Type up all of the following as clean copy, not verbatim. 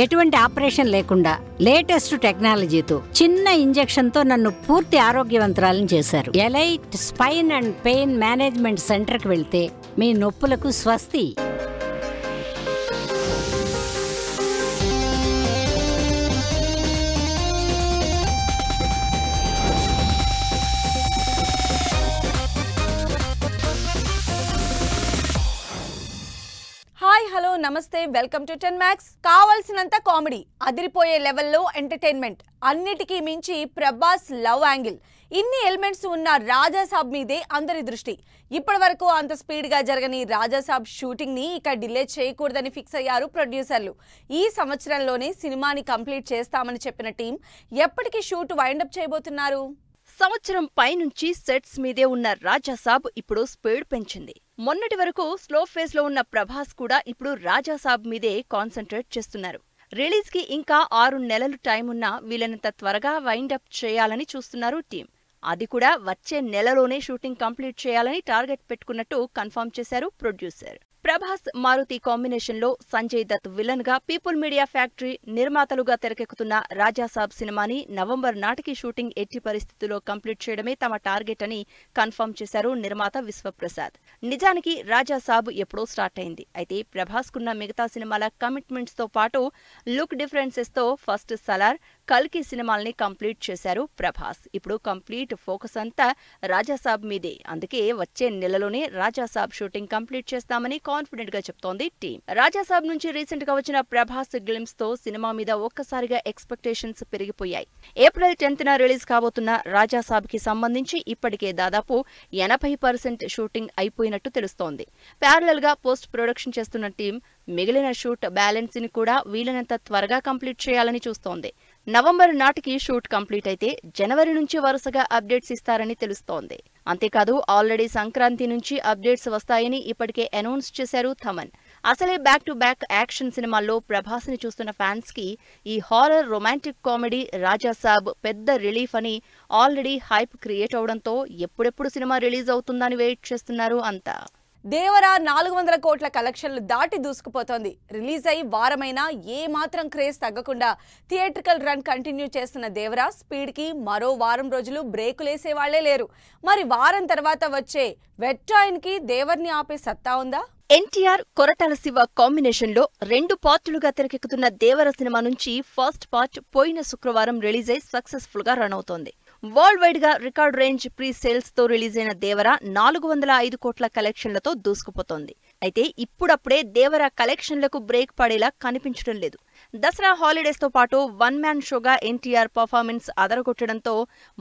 ఎటువంటి ఆపరేషన్ లేకుండా లేటెస్ట్ టెక్నాలజీతో చిన్న ఇంజెక్షన్ తో నన్ను పూర్తి ఆరోగ్యవంతురాలను చేశారు. Elite spine and pain management centre కి వెళ్తే మీ నొప్పులకు స్వస్తి. హలో నమస్తే, వెల్కమ్ టు 10 Max. కావాల్సినంత కామెడీ, అదిరిపోయే లెవెల్లో ఎంటర్టైన్మెంట్, అన్నిటికీ మించి ప్రభాస్ లవ్ యాంగిల్, ఇన్ని ఎలిమెంట్స్ ఉన్న రాజాసాబ్ మీదే అందరి దృష్టి. ఇప్పటి వరకు అంత స్పీడ్ గా జరగని రాజాసాబ్ షూటింగ్ ని ఇక డిలే చేయకూడదని ఫిక్స్ అయ్యారు ప్రొడ్యూసర్లు. ఈ సంవత్సరంలోనే సినిమాని కంప్లీట్ చేస్తామని చెప్పిన టీం ఎప్పటికీ షూట్ వైండప్ చేయబోతున్నారు? సంవత్సరం పైనుంచి సెట్స్ మీదే ఉన్న రాజాసాబ్ ఇప్పుడు స్పీడ్ పెంచింది. మొన్నటి వరకు స్లో ఫేజ్ లో ఉన్న ప్రభాస్ కూడా ఇప్పుడు రాజాసాబ్ మీదే కాన్సంట్రేట్ చేస్తున్నారు. రిలీజ్ కి ఇంకా 6 నెలలు టైం ఉన్నా వీలైనంత త్వరగా వైండప్ చేయాలని చూస్తున్నారు టీం. అది కూడా వచ్చే నెలలోనే షూటింగ్ కంప్లీట్ చేయాలని టార్గెట్ పెట్టుకున్నట్టు కన్ఫర్మ్ చేశారు ప్రొడ్యూసర్. ప్రభాస్ మారుతి కాంబినేషన్ లో సంజయ్ దత్ విలన్ గా, పీపుల్ మీడియా ఫ్యాక్టరీ నిర్మాతలుగా తెరకెక్కుతున్న రాజాసాబ్ సినిమాని నవంబర్ నాటికి షూటింగ్ ఎట్టి పరిస్థితుల్లో కంప్లీట్ చేయడమే తమ టార్గెట్ అని కన్ఫర్మ్ చేశారు నిర్మాత విశ్వప్రసాద్. నిజానికి రాజాసాబ్ ఎప్పుడో స్టార్ట్ అయింది. అయితే ప్రభాస్ కున్న మిగతా సినిమాల కమిట్మెంట్స్ తో పాటు లుక్ డిఫరెన్సెస్ తో ఫస్ట్ సలార్, కల్కి సినిమాల్ని కంప్లీట్ చేశారు ప్రభాస్. ఇప్పుడు కంప్లీట్ ఫోకస్ అంతా రాజాసాబ్ మీదే. అందుకే వచ్చే నెలలోనే రాజాసాబ్ షూటింగ్ కంప్లీట్ చేస్తామని కాన్ఫిడెంట్ గా చెప్తోంది టీం. రాజాసాబ్ నుంచి రీసెంట్ గా వచ్చిన ప్రభాస్ గ్లిమ్స్ తో సినిమా మీద ఒక్కసారిగా ఎక్స్పెక్టేషన్స్ పెరిగిపోయాయి. ఏప్రిల్ 10th రిలీజ్ కాబోతున్న రాజాసాబ్ కి సంబంధించి ఇప్పటికే దాదాపు 80% షూటింగ్ అయిపోయినట్టు తెలుస్తోంది. ప్యారలల్ గా పోస్ట్ ప్రొడక్షన్ చేస్తున్న టీం మిగిలిన షూట్ బ్యాలెన్స్ ని కూడా వీలైనంత త్వరగా కంప్లీట్ చేయాలని చూస్తోంది. నవంబర్ నాటికి షూట్ కంప్లీట్ అయితే జనవరి నుంచి వరుసగా అప్డేట్స్ ఇస్తారని తెలుస్తోంది. అంతేకాదు ఆల్రెడీ సంక్రాంతి నుంచి అప్డేట్స్ వస్తాయని ఇప్పటికే అనౌన్స్ చేశారు థమన్. అసలే బ్యాక్ టు బ్యాక్ యాక్షన్ సినిమాల్లో ప్రభాస్ ని చూస్తున్న ఫ్యాన్స్ కి ఈ హారర్ రొమాంటిక్ కామెడీ రాజాసాబ్ పెద్ద రిలీఫ్ అని ఆల్రెడీ హైప్ క్రియేట్ అవడంతో ఎప్పుడెప్పుడు సినిమా రిలీజ్ అవుతుందని వెయిట్ చేస్తున్నారు అంతా. దేవరా 400 కోట్ల కలెక్షన్లు దాటి దూసుకుపోతోంది. రిలీజ్ అయి వారమైనా ఏ మాత్రం క్రేజ్ తగ్గకుండా థియేట్రికల్ రన్ కంటిన్యూ చేస్తున్న దేవరా స్పీడ్ కి మరో వారం రోజులు బ్రేకులేసే వాళ్లే లేరు. మరి వారం తర్వాత వచ్చే వెట్టాయిన్ కి దేవర్ని ఆపే సత్తా ఉందా? ఎన్టీఆర్, కొరటాల శివ కాంబినేషన్ లో 2 పార్టులుగా తెరకెక్కుతున్న దేవర సినిమా నుంచి ఫస్ట్ పార్ట్ పోయిన శుక్రవారం రిలీజ్ అయి సక్సెస్ఫుల్ గా రన్ అవుతోంది. వరల్డ్ వైడ్ గా రికార్డ్ రేంజ్ ప్రీ సేల్స్ తో రిలీజ్ అయిన దేవర 405 కోట్ల కలెక్షన్లతో దూసుకుపోతోంది. అయితే ఇప్పుడప్పుడే దేవర కలెక్షన్లకు బ్రేక్ పడేలా కనిపించడం లేదు. దసరా హాలిడేస్ తో పాటు 1 మ్యాన్ షోగా ఎన్టీఆర్ పర్ఫార్మెన్స్ అదరగొట్టడంతో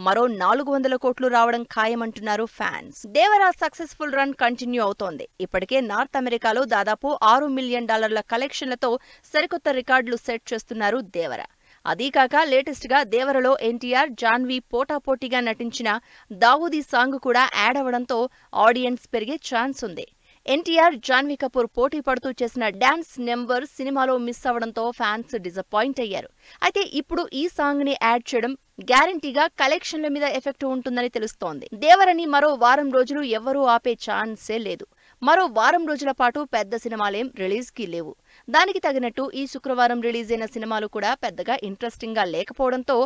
మరో 400 కోట్లు రావడం ఖాయమంటున్నారు ఫ్యాన్స్. దేవర సక్సెస్ఫుల్ రన్ కంటిన్యూ అవుతోంది. ఇప్పటికే నార్త్ అమెరికాలో దాదాపు $6 మిలియన్ కలెక్షన్లతో సరికొత్త రికార్డులు సెట్ చేస్తున్నారు దేవర. అదీకాక లేటెస్ట్ గా దేవరలో ఎన్టీఆర్, జాన్వీ పోటాపోటీగా నటించిన దావూదీ సాంగ్ కూడా యాడ్ అవడంతో ఆడియన్స్ పెరిగే ఛాన్స్ ఉంది. ఎన్టీఆర్, జాన్వీ కపూర్ పోటీ పడుతూ చేసిన డాన్స్ నెంబర్ సినిమాలో మిస్ అవడంతో ఫ్యాన్స్ డిసప్పాయింట్ అయ్యారు. అయితే ఇప్పుడు ఈ సాంగ్ ని యాడ్ చేయడం గ్యారంటీగా కలెక్షన్ల మీద ఎఫెక్ట్ ఉంటుందని తెలుస్తోంది. దేవరని మరో వారం రోజులు ఎవ్వరూ ఆపే ఛాన్సే లేదు. మరో వారం రోజుల పాటు పెద్ద సినిమాలేం రిలీజ్ కి లేవు. దానికి తగినట్టు ఈ శుక్రవారం రిలీజ్ అయిన సినిమాలు కూడా పెద్దగా ఇంట్రెస్టింగ్ గా లేకపోవడంతో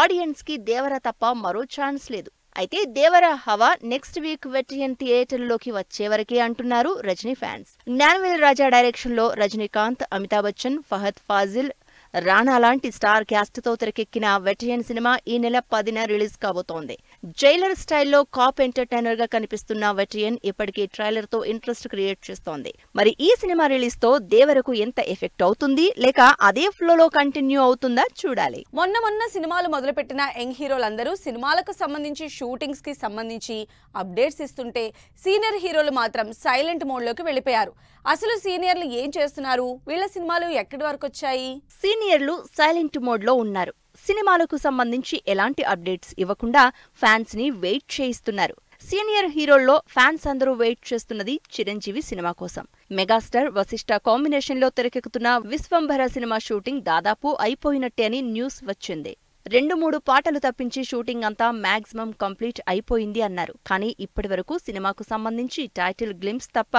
ఆడియన్స్ కి దేవర తప్ప మరో ఛాన్స్ లేదు. అయితే దేవర హవా నెక్స్ట్ వీక్ వెట్రియన్ థియేటర్లోకి వచ్చేవరకే అంటున్నారు రజనీ ఫ్యాన్స్. జ్ఞానవేల్ రాజా డైరెక్షన్ లో రజనీకాంత్, అమితాబ్ బచ్చన్, ఫహద్ ఫాజిల్, రాణా లాంటి స్టార్ క్యాస్ట్ తో తెరకెక్కిన వెటరియన్ సినిమా ఈ నెల 10న రిలీజ్ కాబోతోంది. జైలర్ స్టైల్లో కాప్ ఎంటర్టైనర్ గా కనిపిస్తున్న వెటరియన్ ఇప్పటికే ట్రైలర్ తో ఇంట్రెస్ట్ క్రియేట్ చేస్తోంది. మరి ఈ సినిమా రిలీజ్ తో దేవరకు ఎంత ఎఫెక్ట్ అవుతుంది, లేక అదే ఫ్లోలో కంటిన్యూ అవుతుందా చూడాలి. మొన్న సినిమాలు మొదలుపెట్టిన యంగ్ హీరోలందరూ సినిమాలకు సంబంధించి షూటింగ్స్ కి సంబంధించి అప్డేట్స్ ఇస్తుంటే సీనియర్ హీరోలు మాత్రం సైలెంట్ మోడ్ లోకి వెళ్లిపోయారు. అసలు సీనియర్లు ఏం చేస్తున్నారు? వీళ్ళ సినిమాలు ఎక్కడి వరకు వచ్చాయి? సీనియర్లు సైలెంట్ మోడ్ లో ఉన్నారు. సినిమాలకు సంబంధించి ఎలాంటి అప్డేట్స్ ఇవ్వకుండా ఫ్యాన్స్ ని వెయిట్ చేయిస్తున్నారు. సీనియర్ హీరోల్లో ఫ్యాన్స్ అందరూ వెయిట్ చేస్తున్నది చిరంజీవి సినిమా కోసం. మెగాస్టార్ వశిష్ఠ కాంబినేషన్ లో తెరకెక్కుతున్న విశ్వంభర సినిమా షూటింగ్ దాదాపు అయిపోయినట్టే అని న్యూస్ వచ్చింది. 2-3 పాటలు తప్పించి షూటింగ్ అంతా మాక్సిమం కంప్లీట్ అయిపోయింది అన్నారు. కానీ ఇప్పటివరకు సినిమాకు సంబంధించి టైటిల్ గ్లింప్స్ తప్ప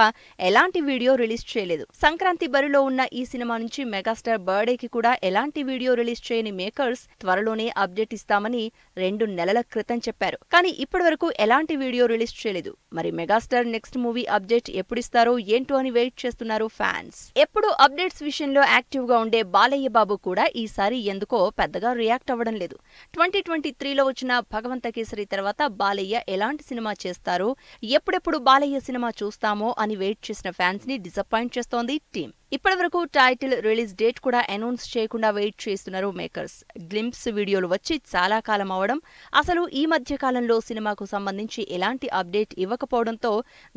ఎలాంటి వీడియో రిలీజ్ చేయలేదు. సంక్రాంతి బరిలో ఉన్న ఈ సినిమా నుంచి మెగాస్టార్ బర్త్డేకి కూడా ఎలాంటి వీడియో రిలీజ్ చేయని మేకర్స్ త్వరలోనే అప్డేట్ ఇస్తామని 2 నెలల క్రితం చెప్పారు. కానీ ఇప్పటివరకు ఎలాంటి వీడియో రిలీజ్ చేయలేదు. మరి మెగాస్టార్ నెక్స్ట్ మూవీ అప్డేట్ ఎప్పుడిస్తారో ఏంటో అని వెయిట్ చేస్తున్నారు ఫ్యాన్స్. ఎప్పుడు అప్డేట్స్ విషయంలో యాక్టివ్ గా ఉండే బాలయ్య బాబు కూడా ఈసారి ఎందుకో పెద్దగా రియాక్ట్ అవ్వడం లేదు. 2023లో వచ్చిన భగవంత కేసరి తర్వాత బాలయ్య ఎలాంటి సినిమా చేస్తారో, ఎప్పుడెప్పుడు బాలయ్య సినిమా చూస్తామో అని వెయిట్ చేసిన ఫ్యాన్స్ ని డిసప్పాయింట్ చేస్తోంది టీం. ఇప్పటివరకు టైటిల్ రిలీజ్ డేట్ కూడా అనౌన్స్ చేయకుండా వెయిట్ చేస్తున్నారు మేకర్స్. గ్లింప్స్ వీడియోలు వచ్చి చాలా కాలం అవడం, అసలు ఈ మధ్య కాలంలో సినిమాకు సంబంధించి ఎలాంటి అప్డేట్ ఇవ్వకపోవడంతో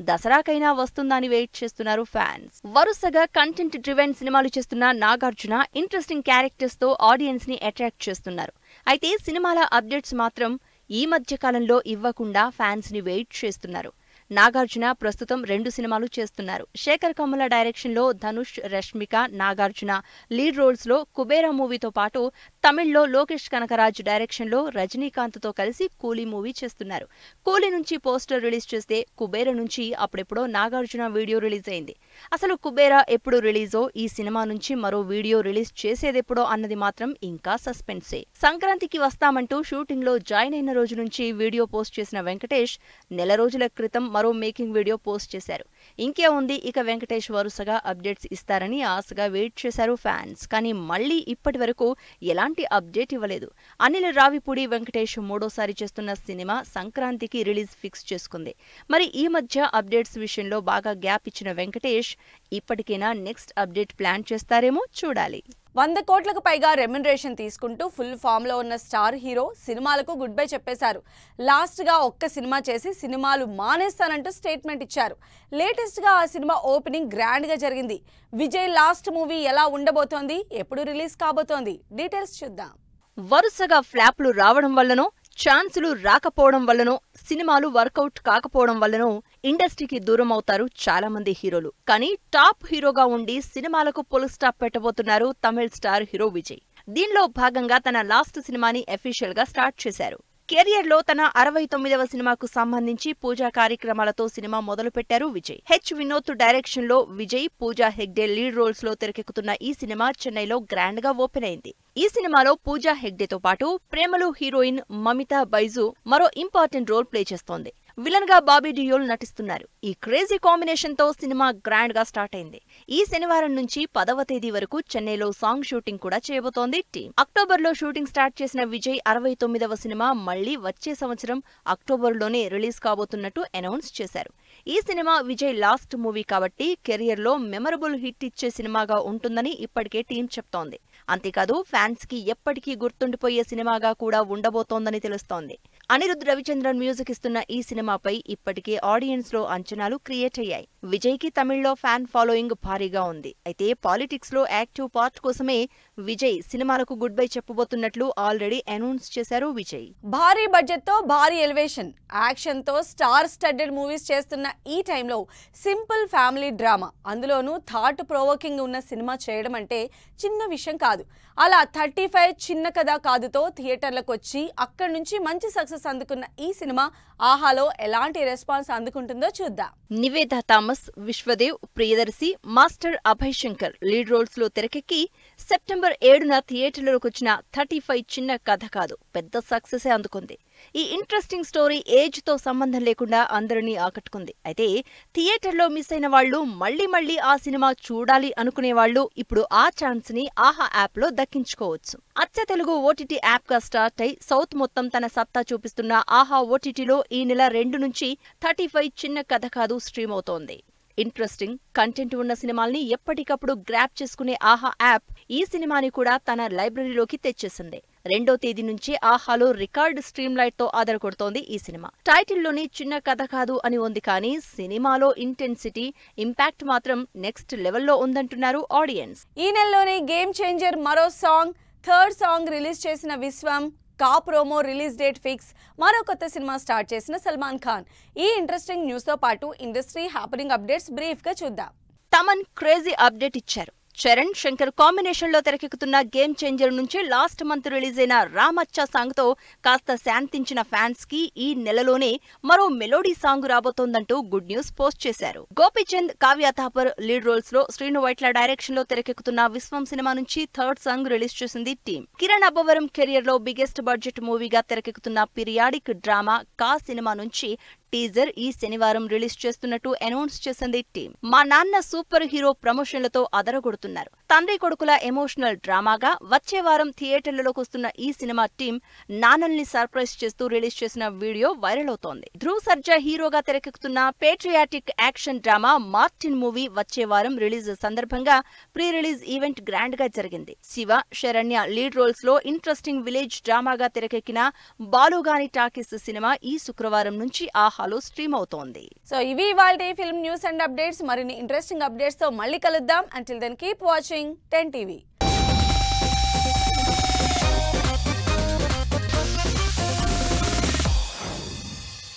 దసరాకైనా వస్తుందని వెయిట్ చేస్తున్నారు ఫ్యాన్స్. వరుసగా కంటెంట్ డ్రివెన్ సినిమాలు చేస్తున్న నాగార్జున ఇంట్రెస్టింగ్ క్యారెక్టర్స్ తో ఆడియన్స్ ని అట్రాక్ట్ చేస్తున్నారు. అయితే సినిమాల అప్డేట్స్ మాత్రం ఈ మధ్య కాలంలో ఇవ్వకుండా ఫ్యాన్స్ ని వెయిట్ చేస్తున్నారు. నాగార్జున ప్రస్తుతం 2 సినిమాలు చేస్తున్నారు. శేఖర్ కమ్ముల డైరెక్షన్ లో ధనుష్, రష్మిక, నాగార్జున లీడ్ రోల్స్ లో కుబేరా మూవీతో పాటు తమిళ్లో లోకేష్ కనకరాజ్ డైరెక్షన్ లో రజనీకాంత్ తో కలిసి కూలీ మూవీ చేస్తున్నారు. కూలీ నుంచి పోస్టర్ రిలీజ్ చేస్తే కుబేరా నుంచి అప్పుడెప్పుడో నాగార్జున వీడియో రిలీజ్ అయింది. అసలు కుబేరా ఎప్పుడు రిలీజో, ఈ సినిమా నుంచి మరో వీడియో రిలీజ్ చేసేదెప్పుడో అన్నది మాత్రం ఇంకా సస్పెన్సే. సంక్రాంతికి వస్తామంటూ షూటింగ్ లో జాయిన్ అయిన రోజు నుంచి వీడియో పోస్ట్ చేసిన వెంకటేష్ నెల రోజుల క్రితం మరో మేకింగ్ వీడియో పోస్ట్ చేశారు. ఇంకే ఉంది, ఇక వెంకటేష్ వరుసగా అప్డేట్స్ ఇస్తారని ఆశగా వెయిట్ చేశారు ఫ్యాన్స్. కానీ మళ్లీ ఇప్పటి వరకు ఎలాంటి అప్డేట్ ఇవ్వలేదు. అనిల్ రావిపూడి వెంకటేష్ 3వ చేస్తున్న సినిమా సంక్రాంతికి రిలీజ్ ఫిక్స్ చేసుకుంది. మరి ఈ మధ్య అప్డేట్స్ విషయంలో బాగా గ్యాప్ ఇచ్చిన వెంకటేష్ ఇప్పటికైనా నెక్స్ట్ అప్డేట్ ప్లాన్ చేస్తారేమో చూడాలి. 100 కోట్లకు పైగా రెమ్యునరేషన్ తీసుకుంటూ ఫుల్ ఫామ్ లో ఉన్న స్టార్ హీరో సినిమాలకు గుడ్ బై చెప్పేశారు. లాస్ట్ గా ఒక్క సినిమా చేసి సినిమాలు మానేస్తానంటూ స్టేట్మెంట్ ఇచ్చారు. లేటెస్ట్ గా ఆ సినిమా ఓపెనింగ్ గ్రాండ్ గా జరిగింది. విజయ్ లాస్ట్ మూవీ ఎలా ఉండబోతోంది, ఎప్పుడు రిలీజ్ కాబోతోంది, డీటెయిల్స్ చూద్దాం. వరుసగా ఫ్లాప్లు రావడం వల్లనో, ఛాన్సులు రాకపోవడం వల్లనో, సినిమాలు వర్కౌట్ కాకపోవడం వల్లనో ఇండస్ట్రీకి దూరం అవుతారు చాలా మంది హీరోలు. కానీ టాప్ హీరోగా ఉండి సినిమాలకు ఫుల్ స్టాప్ పెట్టబోతున్నారు తమిళ స్టార్ హీరో విజయ్. దీనిలో భాగంగా తన లాస్ట్ సినిమాని అఫీషియల్ గా స్టార్ట్ చేశారు. కెరియర్ లో తన 69వ సినిమాకు సంబంధించి పూజా కార్యక్రమాలతో సినిమా మొదలుపెట్టారు విజయ్. వినోద్ డైరెక్షన్ లో విజయ్, పూజా హెగ్డే లీడ్ రోల్స్ లో తెరకెక్కుతున్న ఈ సినిమా చెన్నైలో గ్రాండ్ గా ఓపెన్ అయింది. ఈ సినిమాలో పూజా హెగ్డేతో పాటు ప్రేమలు హీరోయిన్ మమితా బైజు మరో ఇంపార్టెంట్ రోల్ ప్లే చేస్తోంది. విలన్ గా బాబీ డియోల్ నటిస్తున్నారు. ఈ క్రేజీ కాంబినేషన్ తో సినిమా గ్రాండ్ గా స్టార్ట్ అయింది. ఈ శనివారం నుంచి 10వ తేదీ వరకు చెన్నైలో సాంగ్ షూటింగ్ కూడా చేయబోతోంది టీం. అక్టోబర్ లో షూటింగ్ స్టార్ట్ చేసిన విజయ్ 69వ సినిమా మళ్లీ వచ్చే సంవత్సరం అక్టోబర్లోనే రిలీజ్ కాబోతున్నట్టు అనౌన్స్ చేశారు. ఈ సినిమా విజయ్ లాస్ట్ మూవీ కాబట్టి కెరియర్ లో మెమరబుల్ హిట్ ఇచ్చే సినిమాగా ఉంటుందని ఇప్పటికే టీం చెప్తోంది. అంతేకాదు ఫ్యాన్స్ కి ఎప్పటికీ గుర్తుండిపోయే సినిమాగా కూడా ఉండబోతోందని తెలుస్తోంది. అనిరుద్ రవిచంద్రన్ మ్యూజిక్ ఇస్తున్న ఈ సినిమాపై ఇప్పటికే ఆడియన్స్ లో అంచనాలు క్రియేట్ అయ్యాయి. విజయ్ కి తమిళ్లో ఫ్యాన్ ఫాలోయింగ్ భారీగా ఉంది. అయితే పాలిటిక్స్ లో యాక్టివ్ పార్ట్ కోసమే విజయ్ సినిమాలకు గుడ్ బై చెప్పబోతున్నట్లు ఆల్రెడీ అనౌన్స్ చేశారు విజయ్. భారీ బడ్జెట్ తో భారీ ఎలివేషన్, యాక్షన్ తో స్టార్ స్టడ్డెడ్ మూవీస్ చేస్తున్న ఈ టైంలో సింపుల్ ఫ్యామిలీ డ్రామా, అందులోనూ థాట్ ప్రొవోకింగ్ ఉన్న సినిమా చేయడం అంటే చిన్న విషయం కాదు. అలా 35 చిన్న కథ కాదుతో థియేటర్లకు వచ్చి అక్కడి నుంచి మంచి సక్సెస్ అందుకున్న ఈ సినిమా ఆహాలో ఎలాంటి రెస్పాన్స్ అందుకుంటుందో చూద్దాం. Nivetha Thomas, Vishwadev, Priyadarshi, master Abhay Shankar lead roles లో తెరకెక్కి సెప్టెంబర్ 7న థియేటర్లోకి వచ్చిన 35 చిన్న కథ కాదు, పెద్ద సక్సెసే అందుకుంది. ఈ ఇంట్రెస్టింగ్ స్టోరీ ఏజ్ తో సంబంధం లేకుండా అందరినీ ఆకట్టుకుంది. అయితే థియేటర్లో మిస్ అయిన వాళ్లు మళ్లీ ఆ సినిమా చూడాలి అనుకునే వాళ్లు ఇప్పుడు ఆ ఛాన్స్ ని ఆహా యాప్ లో దక్కించుకోవచ్చు. అచ్చ తెలుగు ఓటీటీ యాప్ గా స్టార్ట్ అయి సౌత్ మొత్తం తన సత్తా చూపిస్తున్న ఆహా ఓటీటీలో ఈ నెల 2 నుంచి 35 చిన్న కథ కాదు స్ట్రీమ్ అవుతోంది. ఇంట్రెస్టింగ్ కంటెంట్ ఉన్న సినిమాల్ని ఎప్పటికప్పుడు గ్రాప్ చేసుకునే ఆహా యాప్ ఈ సినిమాని కూడా తన లైబ్రరీలోకి తెచ్చేసింది. 2వ తేదీ నుంచి ఆహాలో రికార్డ్ స్ట్రీమ్ లైట్ తో ఆధారపడుతోంది ఈ సినిమా. టైటిల్లోని చిన్న కథ కాదు అని ఉంది, కానీ సినిమాలో ఇంటెన్సిటీ, ఇంపాక్ట్ మాత్రం నెక్స్ట్ లెవెల్లో ఉందంటున్నారు ఆడియన్స్. ఈ నెలలోనే గేమ్ చేంజర్ మరో సాంగ్, థర్డ్ సాంగ్ రిలీజ్ చేసిన విశ్వం, కా ప్రోమో రిలీజ్ డేట్ ఫిక్స్, మరో కొత్త సినిమా స్టార్ట్ చేసిన సల్మాన్ ఖాన్. ఈ ఇంట్రెస్టింగ్ న్యూస్ తో పాటు ఇండస్ట్రీ హ్యాపెనింగ్ అప్డేట్స్ బ్రీఫ్ గా చూద్దాం. తమన్ క్రేజీ అప్డేట్ ఇచ్చారు. చరణ్, శంకర్ కాంబినేషన్ లో తెరకెక్కుతున్న గేమ్ చేంజర్ నుంచి లాస్ట్ మంత్ రిలీజ్ అయిన రామచ్చ సాంగ్ తో కాస్త శాంతించిన ఫ్యాన్స్ కి ఈ నెలలోనే మరో మెలోడీ సాంగ్ రాబోతోందంటూ గుడ్ న్యూస్ పోస్ట్ చేశారు. గోపీచంద్, కావ్య థాపర్ లీడ్ రోల్స్ లో శ్రీను వైట్ల డైరెక్షన్ లో తెరకెక్కుతున్న విశ్వం సినిమా నుంచి థర్డ్ సాంగ్ రిలీజ్ చేసింది టీం. కిరణ్ అబ్బవరం కెరియర్ లో బిగ్గెస్ట్ బడ్జెట్ మూవీగా తెరకెక్కుతున్న పీరియాడిక్ డ్రామా కా సినిమా నుంచి టీజర్ ఈ శనివారం రిలీజ్ చేస్తున్నట్టు అనౌన్స్ చేసింది టీం. మా నాన్న సూపర్ హీరో ప్రమోషన్లతో అదరగొడుతున్నారు. తండ్రి కొడుకుల ఎమోషనల్ డ్రామాగా వచ్చే వారం థియేటర్లలోకి వస్తున్న ఈ సినిమా టీం నాన్నల్ని సర్ప్రైజ్ చేస్తూ రిలీజ్ చేసిన వీడియో వైరల్ అవుతోంది. ధ్రువ్ సర్జా హీరోగా తెరకెక్కుతున్న patriotic action drama Martin movie వచ్చే వారం రిలీజ్ సందర్భంగా ప్రీ రిలీజ్ ఈవెంట్ గ్రాండ్ గా జరిగింది. శివ, శరణ్య లీడ్ రోల్స్ లో ఇంట్రెస్టింగ్ విలేజ్ డ్రామాగా తెరకెక్కిన బాలుగాని టాకీస్ సినిమా ఈ శుక్రవారం నుంచి ఆహాలో స్ట్రీమ్ అవుతోంది. సో ఇవి ఇవాల్టి ఫిల్మ్ న్యూస్ అండ్ అప్డేట్స్. మరిన్ని ఇంట్రెస్టింగ్ అప్డేట్స్ తో మళ్ళీ కలుద్దాం. Until then keep watching 10 TV.